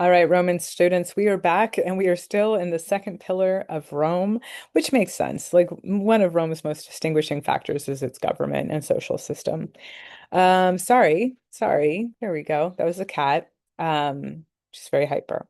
All right, Roman students, we are back and we are still in the second pillar of Rome, which makes sense. Like one of Rome's most distinguishing factors is its government and social system. Sorry. There we go. That was a cat. She's very hyper.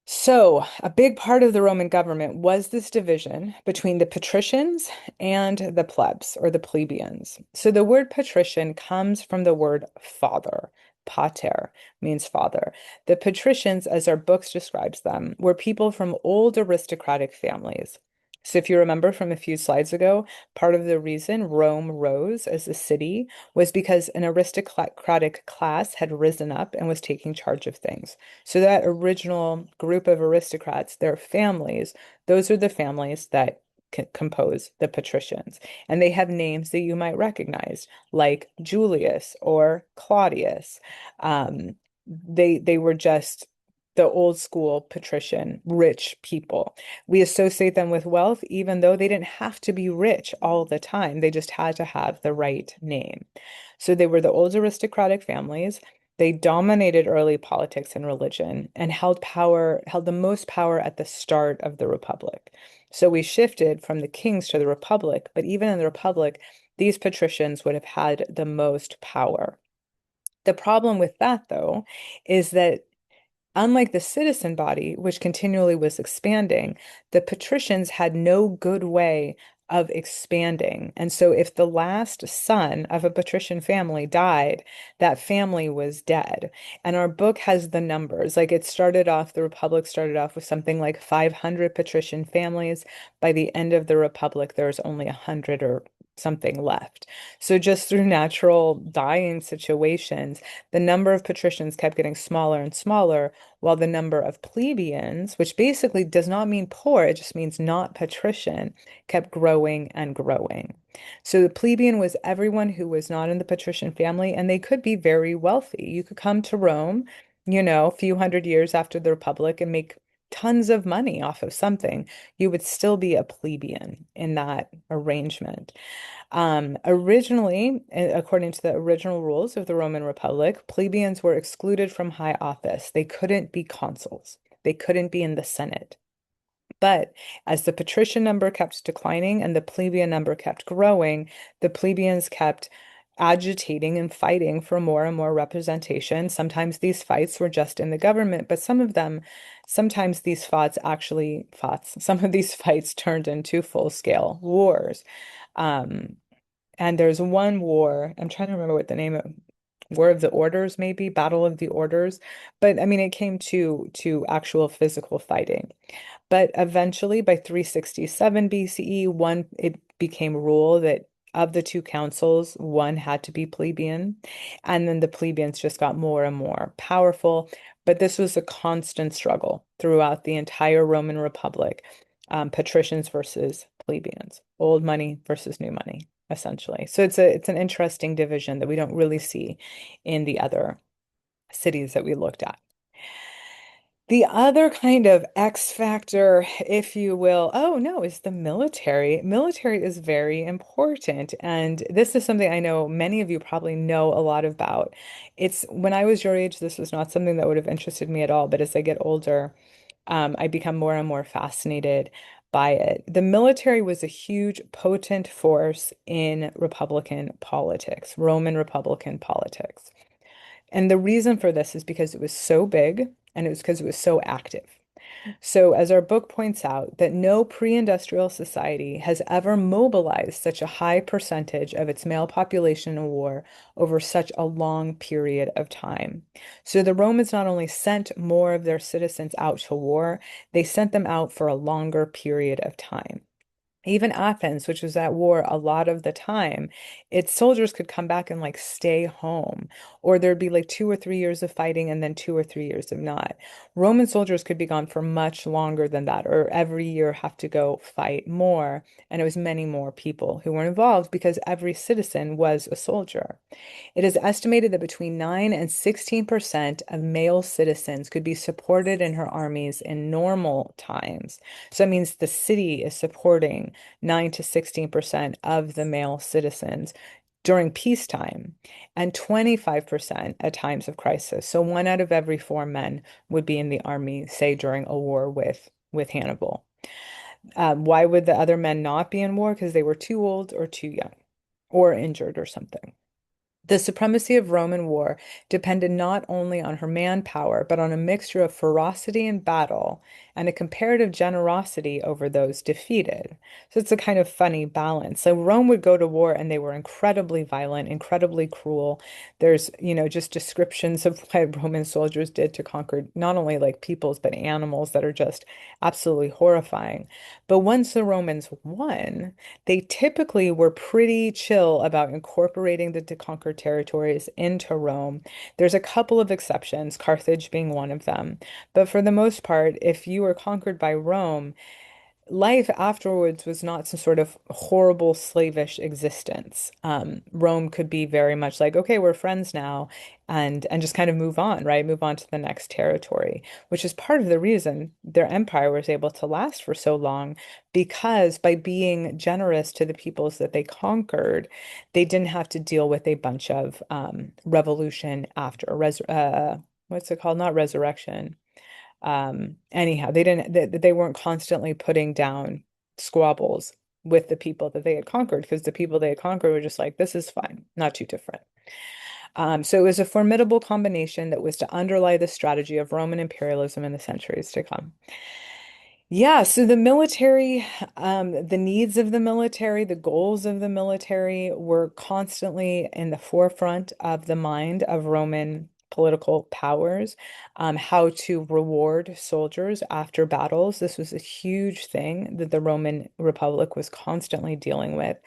So, a big part of the Roman government was this division between the patricians and the plebs or the plebeians. So, the word patrician comes from the word father. Pater means father. The patricians, as our books describes them, were people from old aristocratic families. So, if you remember from a few slides ago, part of the reason Rome rose as a city was because an aristocratic class had risen up and was taking charge of things. So that original group of aristocrats, their families, those are the families that compose the patricians. And they have names that you might recognize, like Julius or Claudius. They were just the old school patrician, rich people. We associate them with wealth, even though they didn't have to be rich all the time. They just had to have the right name. So they were the old aristocratic families. They dominated early politics and religion and held the most power at the start of the Republic. So we shifted from the kings to the Republic, but even in the Republic, these patricians would have had the most power. The problem with that, though, is that unlike the citizen body, which continually was expanding, the patricians had no good way of expanding. And so, if the last son of a patrician family died, that family was dead. And our book has the numbers. Like it started off, the Republic started off with something like 500 patrician families. By the end of the Republic, there's only 100 or something left. So, just through natural dying situations, the number of patricians kept getting smaller and smaller while the number of plebeians, which basically does not mean poor, it just means not patrician, kept growing and growing. So the plebeian was everyone who was not in the patrician family, and they could be very wealthy. You could come to Rome, a few hundred years after the Republic and make tons of money off of something. You would still be a plebeian in that arrangement. Originally, according to the original rules of the Roman Republic, plebeians were excluded from high office. They couldn't be consuls. They couldn't be in the Senate. But as the patrician number kept declining and the plebeian number kept growing, the plebeians kept agitating and fighting for more and more representation. Sometimes these fights were just in the government, but sometimes these some of these fights turned into full-scale wars. Um, and there's one war, I'm trying to remember what the name of War of the Orders, maybe Battle of the Orders. But I mean, it came to actual physical fighting. But eventually, by 367 BCE, it became rule that of the two councils, one had to be plebeian. And then the plebeians just got more and more powerful. But this was a constant struggle throughout the entire Roman Republic, patricians versus plebeians, old money versus new money, essentially. So it's an interesting division that we don't really see in the other cities that we looked at. The other kind of X factor, if you will, oh no, is the military. Military is very important. And this is something I know many of you probably know a lot about. It's when I was your age, this was not something that would have interested me at all. But as I get older, I become more and more fascinated by it. The military was a huge, potent force in Republican politics, Roman Republican politics. And the reason for this is because it was so big and it was because it was so active. So, as our book points out, that no pre-industrial society has ever mobilized such a high percentage of its male population in war over such a long period of time. So, the Romans not only sent more of their citizens out to war, they sent them out for a longer period of time. Even Athens, which was at war a lot of the time, its soldiers could come back and like stay home, or there'd be like 2 or 3 years of fighting and then 2 or 3 years of not. Roman soldiers could be gone for much longer than that, or every year have to go fight more. And it was many more people who were involved because every citizen was a soldier. It is estimated that between 9 and 16% of male citizens could be supported in her armies in normal times. So that means the city is supporting 9 to 16% of the male citizens. during peacetime and 25% at times of crisis. So one out of every four men would be in the army, say during a war with Hannibal. Why would the other men not be in war? Because they were too old or too young or injured or something. The supremacy of Roman war depended not only on her manpower, but on a mixture of ferocity in battle and a comparative generosity over those defeated. So it's a kind of funny balance. So Rome would go to war and they were incredibly violent, incredibly cruel. There's, just descriptions of what Roman soldiers did to conquer not only like peoples, but animals that are just absolutely horrifying. But once the Romans won, they typically were pretty chill about incorporating the conquered territories into Rome. There's a couple of exceptions, Carthage being one of them. But for the most part, if you were conquered by Rome, life afterwards was not some sort of horrible slavish existence. Rome could be very much like, okay, we're friends now, and just kind of move on, right? Move on to the next territory, which is part of the reason their empire was able to last for so long, because by being generous to the peoples that they conquered, they didn't have to deal with a bunch of revolution after what's it called? Not resurrection. Anyhow, they weren't constantly putting down squabbles with the people that they had conquered, because the people they had conquered were just like, this is fine, not too different. So it was a formidable combination that was to underlie the strategy of Roman imperialism in the centuries to come. Yeah, so the military, the needs of the military, the goals of the military were constantly in the forefront of the mind of Roman political powers. How to reward soldiers after battles. This was a huge thing that the Roman Republic was constantly dealing with.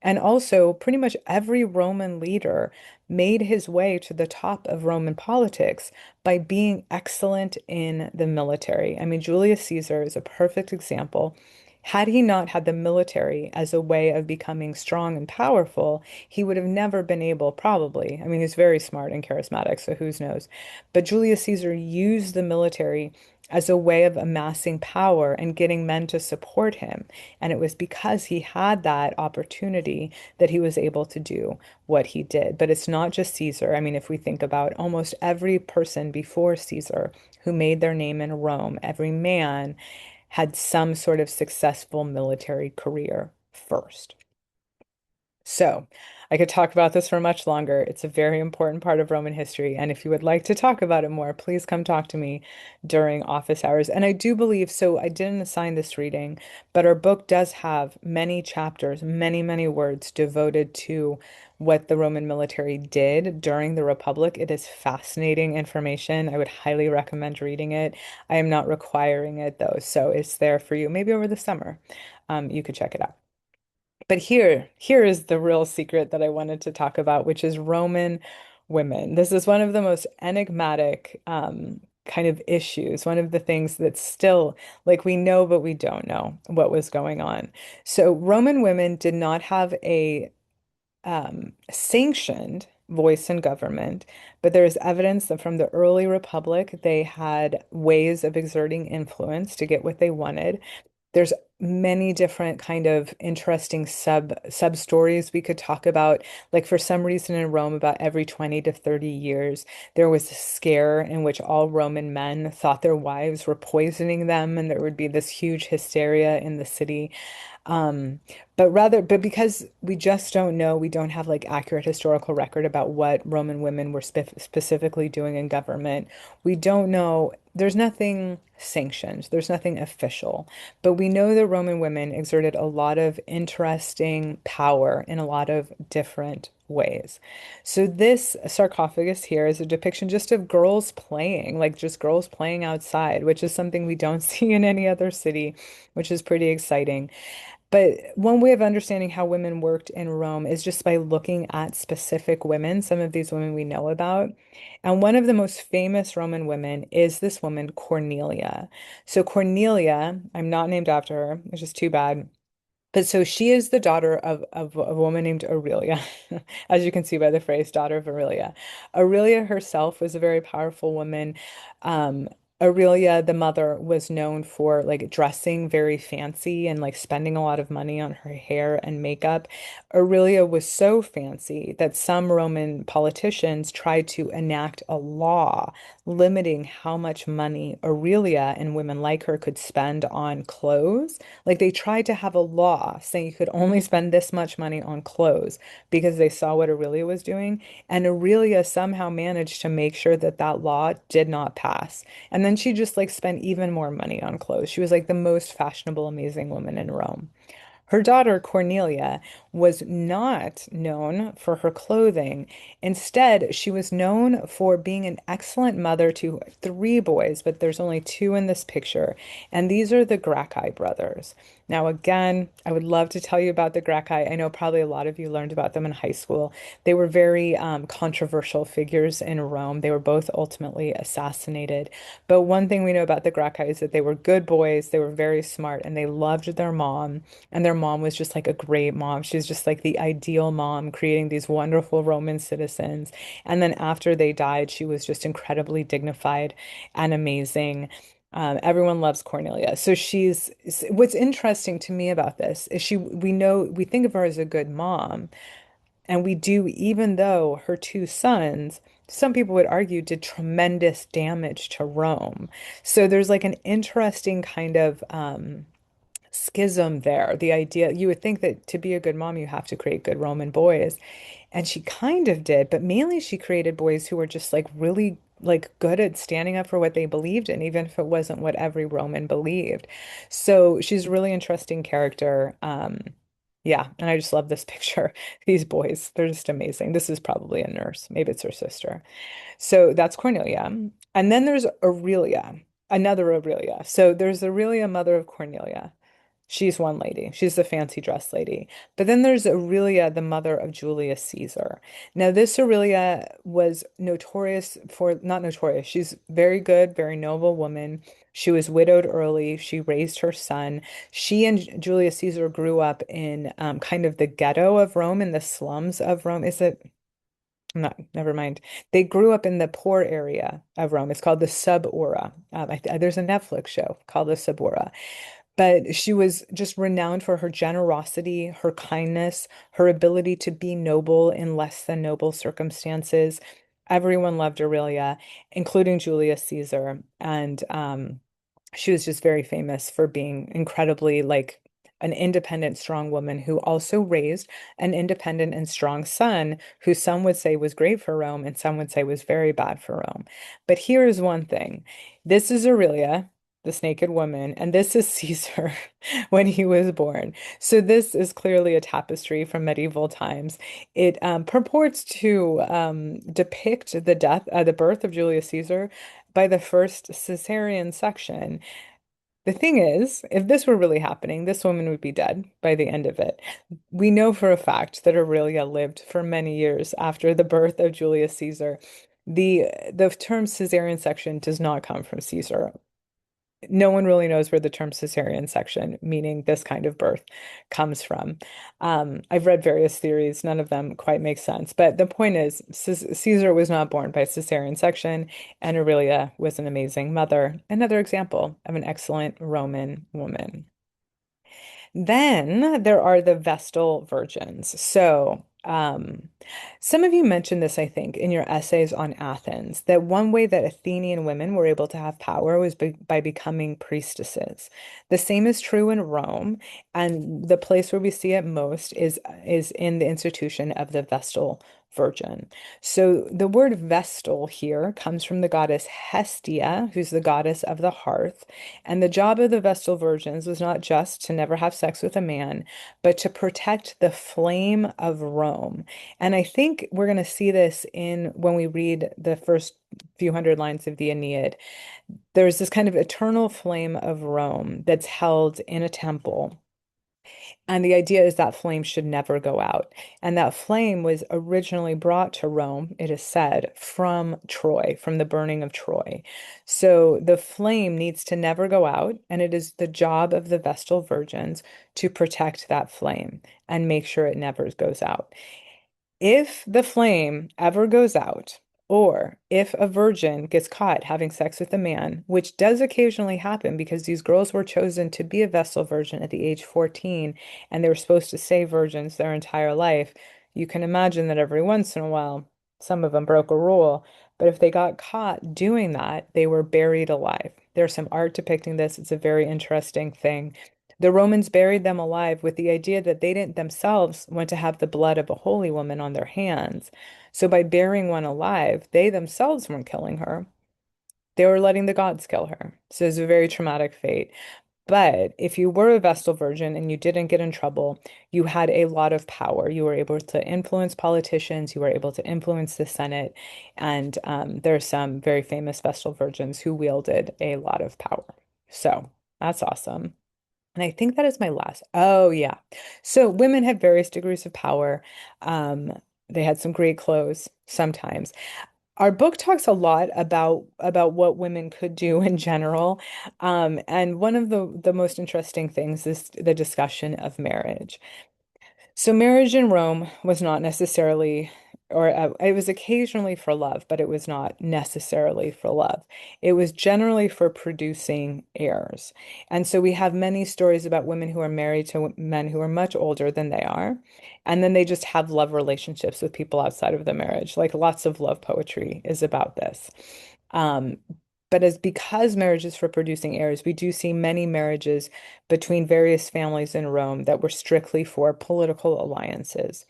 And also, pretty much every Roman leader made his way to the top of Roman politics by being excellent in the military. I mean, Julius Caesar is a perfect example. Had he not had the military as a way of becoming strong and powerful, he would have never been able, probably. I mean, he's very smart and charismatic, so who knows? But Julius Caesar used the military as a way of amassing power and getting men to support him. And it was because he had that opportunity that he was able to do what he did. But it's not just Caesar. I mean, if we think about almost every person before Caesar who made their name in Rome, every man had some sort of successful military career first. So, I could talk about this for much longer. It's a very important part of Roman history. And if you would like to talk about it more, please come talk to me during office hours. And I do believe, so I didn't assign this reading, but our book does have many chapters, many, many words devoted to what the Roman military did during the Republic. It is fascinating information. I would highly recommend reading it. I am not requiring it though, so it's there for you. Maybe over the summer, you could check it out. But here is the real secret that I wanted to talk about, which is Roman women. This is one of the most enigmatic kind of issues, one of the things that's still like we know, but we don't know what was going on. So Roman women did not have a sanctioned voice in government, but there is evidence that from the early republic, they had ways of exerting influence to get what they wanted. There's many different kind of interesting sub stories we could talk about. Like for some reason in Rome, about every 20 to 30 years, there was a scare in which all Roman men thought their wives were poisoning them, and there would be this huge hysteria in the city. Um, but because we just don't know, we don't have like accurate historical record about what Roman women were specifically doing in government. We don't know, there's nothing sanctioned, there's nothing official, but we know that Roman women exerted a lot of interesting power in a lot of different ways. So this sarcophagus here is a depiction just of girls playing, like just girls playing outside, which is something we don't see in any other city, which is pretty exciting. But one way of understanding how women worked in Rome is just by looking at specific women. Some of these women we know about. And one of the most famous Roman women is this woman, Cornelia. So, Cornelia, I'm not named after her, which is too bad. But so she is the daughter of a woman named Aurelia, as you can see by the phrase, daughter of Aurelia. Aurelia herself was a very powerful woman. Um, Aurelia, the mother, was known for like dressing very fancy and like spending a lot of money on her hair and makeup. Aurelia was so fancy that some Roman politicians tried to enact a law limiting how much money Aurelia and women like her could spend on clothes. Like they tried to have a law saying you could only spend this much money on clothes because they saw what Aurelia was doing. And Aurelia somehow managed to make sure that that law did not pass. And then she just like spent even more money on clothes. She was like the most fashionable, amazing woman in Rome. Her daughter, Cornelia, was not known for her clothing. Instead, she was known for being an excellent mother to three boys, but there's only two in this picture. And these are the Gracchi brothers. Now, again, I would love to tell you about the Gracchi. I know probably a lot of you learned about them in high school. They were very controversial figures in Rome. They were both ultimately assassinated. But one thing we know about the Gracchi is that they were good boys, they were very smart, and they loved their mom. And their mom was just like a great mom. She was just like the ideal mom, creating these wonderful Roman citizens. And then after they died, she was just incredibly dignified and amazing. Everyone loves Cornelia. So what's interesting to me about this is we know, we think of her as a good mom, and we do, even though her two sons, some people would argue, did tremendous damage to Rome. So there's like an interesting kind of, schism there. The idea, you would think that to be a good mom, you have to create good Roman boys. And she kind of did, but mainly she created boys who were just like really like good at standing up for what they believed in, even if it wasn't what every Roman believed. So she's a really interesting character. Yeah, and I just love this picture. These boys, they're just amazing. This is probably a nurse. Maybe it's her sister. So that's Cornelia. And then there's Aurelia, another Aurelia. So there's Aurelia, mother of Cornelia. She's one lady. She's the fancy dress lady. But then there's Aurelia, the mother of Julius Caesar. Now, this Aurelia was notorious for, not notorious, she's very good, very noble woman. She was widowed early. She raised her son. She and Julius Caesar grew up in kind of the ghetto of Rome, in the slums of Rome. Is it? Not, never mind. They grew up in the poor area of Rome. It's called the Suburra. There's a Netflix show called the Suburra. But she was just renowned for her generosity, her kindness, her ability to be noble in less than noble circumstances. Everyone loved Aurelia, including Julius Caesar. And she was just very famous for being incredibly like an independent, strong woman who also raised an independent and strong son who some would say was great for Rome and some would say was very bad for Rome. But here is one thing. This is Aurelia, this naked woman, and this is Caesar when he was born. So this is clearly a tapestry from medieval times. It purports to depict the birth of Julius Caesar by the first cesarean section. The thing is, if this were really happening, this woman would be dead by the end of it. We know for a fact that Aurelia lived for many years after the birth of Julius Caesar. The term cesarean section does not come from Caesar. No one really knows where the term cesarean section, meaning this kind of birth, comes from. I've read various theories, none of them quite make sense. But the point is, Caesar was not born by cesarean section, and Aurelia was an amazing mother. Another example of an excellent Roman woman. Then there are the Vestal virgins. So, some of you mentioned this, I think, in your essays on Athens, that one way that Athenian women were able to have power was by becoming priestesses. The same is true in Rome, and the place where we see it most is in the institution of the Vestal Virgin. So the word Vestal here comes from the goddess Hestia, who's the goddess of the hearth. And the job of the Vestal Virgins was not just to never have sex with a man, but to protect the flame of Rome. And I think we're going to see this in when we read the first few hundred lines of the Aeneid. There's this kind of eternal flame of Rome that's held in a temple. And the idea is that flame should never go out. And that flame was originally brought to Rome, it is said, from Troy, from the burning of Troy. So the flame needs to never go out, and it is the job of the Vestal Virgins to protect that flame and make sure it never goes out. If the flame ever goes out, Or if a virgin gets caught having sex with a man, which does occasionally happen because these girls were chosen to be a Vestal virgin at the age 14 and they were supposed to stay virgins their entire life, you can imagine that every once in a while, some of them broke a rule. But if they got caught doing that, they were buried alive. There's some art depicting this. It's a very interesting thing. The Romans buried them alive with the idea that they didn't themselves want to have the blood of a holy woman on their hands. So by burying one alive, they themselves weren't killing her. They were letting the gods kill her. So it's a very traumatic fate. But if you were a Vestal Virgin and you didn't get in trouble, you had a lot of power. You were able to influence politicians, you were able to influence the Senate, and there are some very famous Vestal Virgins who wielded a lot of power. So that's awesome. And I think that is my last. Oh, yeah. So women had various degrees of power. Um, they had some great clothes sometimes. Our book talks a lot about what women could do in general. And one of the most interesting things is the discussion of marriage. So marriage in Rome was not necessarily, or it was occasionally for love, but it was not necessarily for love. It was generally for producing heirs. And so we have many stories about women who are married to men who are much older than they are. And then they just have love relationships with people outside of the marriage. Like lots of love poetry is about this. Um, but as because marriage is for producing heirs, we do see many marriages between various families in Rome that were strictly for political alliances.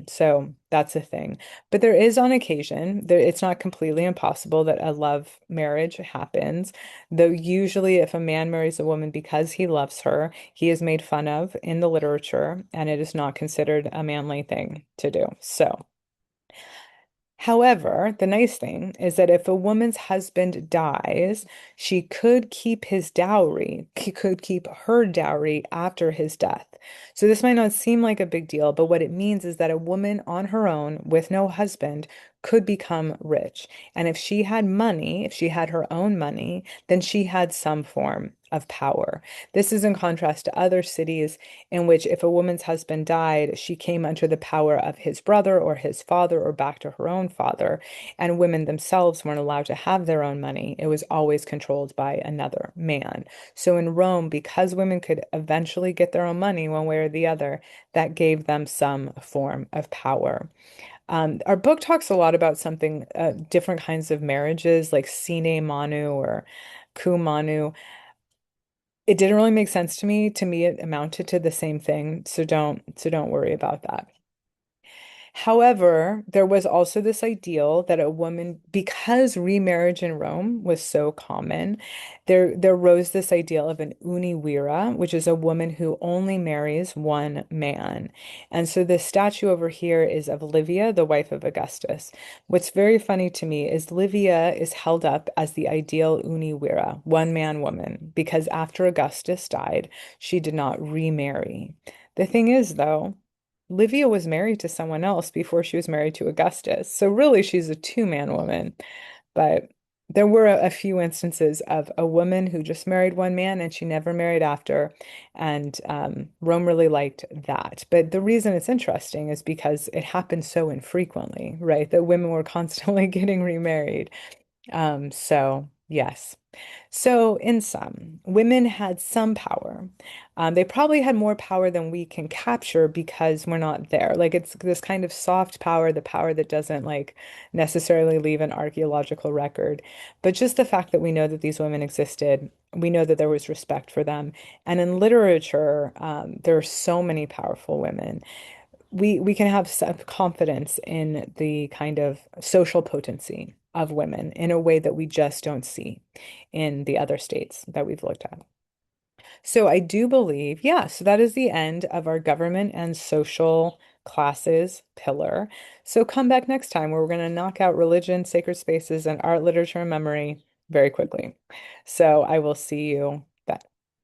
So that's a thing. But there is on occasion, it's not completely impossible that a love marriage happens. Though usually if a man marries a woman because he loves her, he is made fun of in the literature, and it is not considered a manly thing to do. So. However, the nice thing is that if a woman's husband dies, she could keep his dowry. He could keep her dowry after his death. So this might not seem like a big deal, but what it means is that a woman on her own with no husband could become rich. And if she had money, if she had her own money, then she had some form of power. This is in contrast to other cities in which if a woman's husband died, she came under the power of his brother or his father or back to her own father, and women themselves weren't allowed to have their own money. It was always controlled by another man. So in Rome, because women could eventually get their own money one way or the other, that gave them some form of power. Our book talks a lot about something, different kinds of marriages, like sine manu or cum manu. It didn't really make sense to me. To me, it amounted to the same thing. So don't worry about that. However, there was also this ideal that a woman, because remarriage in Rome was so common, there rose this ideal of an univira, which is a woman who only marries one man. And so this statue over here is of Livia, the wife of Augustus. What's very funny to me is Livia is held up as the ideal univira, one man woman, because after Augustus died, she did not remarry. The thing is, though, Livia was married to someone else before she was married to Augustus. So really, she's a two-man woman. But there were a few instances of a woman who just married one man and she never married after. And Rome really liked that. But the reason it's interesting is because it happened so infrequently, right? That women were constantly getting remarried. So yes. So in sum, women had some power. They probably had more power than we can capture because we're not there. Like it's this kind of soft power, the power that doesn't like necessarily leave an archaeological record. But just the fact that we know that these women existed, we know that there was respect for them. And in literature, there are so many powerful women. We can have some confidence in the kind of social potency of women in a way that we just don't see in the other states that we've looked at. So I do believe, yeah, so that is the end of our government and social classes pillar. So come back next time where we're going to knock out religion, sacred spaces, and art, literature, and memory very quickly. So I will see you